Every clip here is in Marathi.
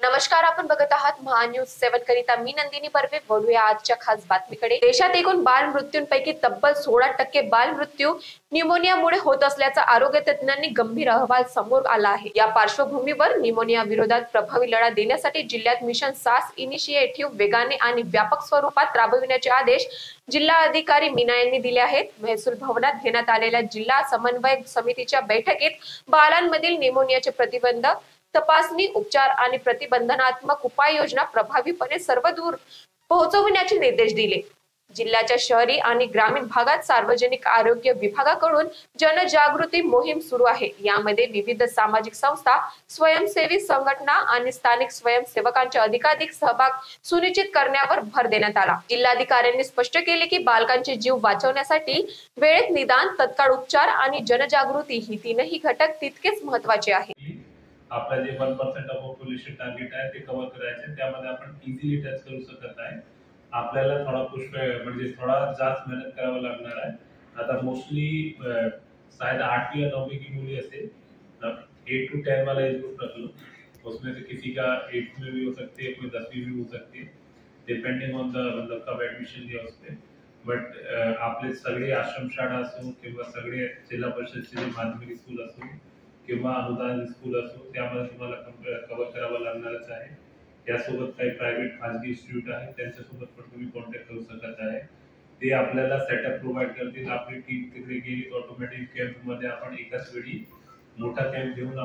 नमस्कार, आपण बघत आहात महान्यूज 7 करिता मी नंदिनी बर्वे. बोलूया आजच्या खास बातमीकडे. देशात एकूण बाल मृत्यूंपैकी तब्बल 16% बाल मृत्यू न्यूमोनियामुळे होत असल्याचा आरोग्य तज्ञांनी गंभीर अहवाल समोर आला आहे. या पार्श्वभूमीवर न्यूमोनिया विरोधात प्रभावी लढा देण्यासाठी जिल्ह्यात मिशन सास इनिशिएटिव्ह वेगाने आणि व्यापक स्वरूपात राबविण्याचे आदेश जिल्हा अधिकारी मीना यांनी दिले आहेत. महसूल भवनात घेण्यात आलेल्या जिल्हा समन्वय समितीच्या बैठकीत बालांमधील न्यूमोनियाचे प्रतिबंध, तपासणी, उपचार आणि प्रतिबंधात्मक उपाययोजना प्रभावीपणे सर्वदूर पोहोचविण्याचे निर्देश दिले. जिल्ह्याच्या शहरी आणि ग्रामीण भागात सार्वजनिक आरोग्य विभागाकडून जनजागृती मोहीम सुरू आहे. यामध्ये विविध सामाजिक संस्था, स्वयंसेवी संघटना आणि स्थानिक स्वयंसेवकांचे अधिकाधिक सहभाग सुनिश्चित करण्यावर भर देण्यात आला. जिल्हाधिकाऱ्यांनी स्पष्ट केले की बालकांचे जीव वाचवण्यासाठी वेळेत निदान, तत्काळ उपचार आणि जनजागृती ही तीनही घटक तितकेच महत्त्वाचे आहेत. आपला जे 1% ऑफ पॉप्युलेशन टार्गेट आहे ते कव्हर करायचे, त्यामध्ये आपण इझिली टच करू शकत आहे. आपल्याला थोडा म्हणजे थोड़ा जास्त मेहनत करावं लागणार आहे. आता मोस्टली शायद 8वीं या 9वीं की मूवी असेल, 8 to 10 वाला एज ग्रुप रख लो, उसमें से किसी का 8th में भी हो सकती है, कोई 10वीं भी हो सकती है, डिपेंडिंग ऑन द मतलब कब ऍडमिशन घ्या उसपे. बट आपले सगळे आश्रमशाळा असो किंवा सगळे जिल्हा परिषदचे माध्यमिक स्कूल असो किंवा अनुदान स्कूल असो, त्यामध्ये तुम्हाला कव्हर करावं लागणारच आहे. यासोबत काही प्रायव्हेट खाजगी इन्स्टिट्यूट आहे, त्यांच्यासोबत पण तुम्ही कॉन्टॅक्ट करू शकत आहे. ते आपल्याला सेटअप प्रोव्हाइड करतील. आपली टीम तिकडे गेली तर ऑटोमॅटिक कॅम्पमध्ये आपण एकाच वेळी मोठा कॅम्प घेऊन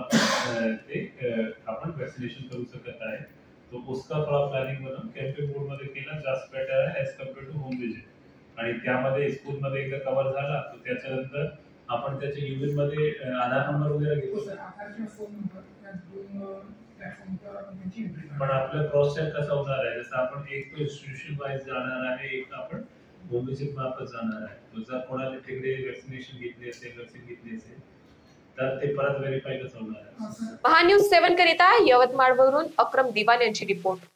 आपण वॅक्सिनेशन करू शकत आहे. तो उसका थोडा प्लॅनिंग बनवून कॅम्पेन बोर्डमध्ये केला जास्त बेटर आहे as compare to home visit. आणि त्यामध्ये स्कूलमध्ये एकदा कव्हर झाला तर त्याच्यानंतर आपण त्याच्या युनिट मध्ये आधार नंबर वगैरे घेतो. पण आपलं क्रॉस चेक कसं होणार आहे, जसं आपण एक तो इन्स्टिट्यूशन वाईज जाणार आहे, एक आपण होम विजिट मार्फत जाणार आहे. जर कोणाला तिकडे वॅक्सिनेशन घेतली असेल, वॅक्सिन घेतली असेल तर ते परत व्हेरीफाय कसं होणार आहे. महान्यूज 7 करिता यवतमाळवरून अक्रम दिवान यांची रिपोर्ट.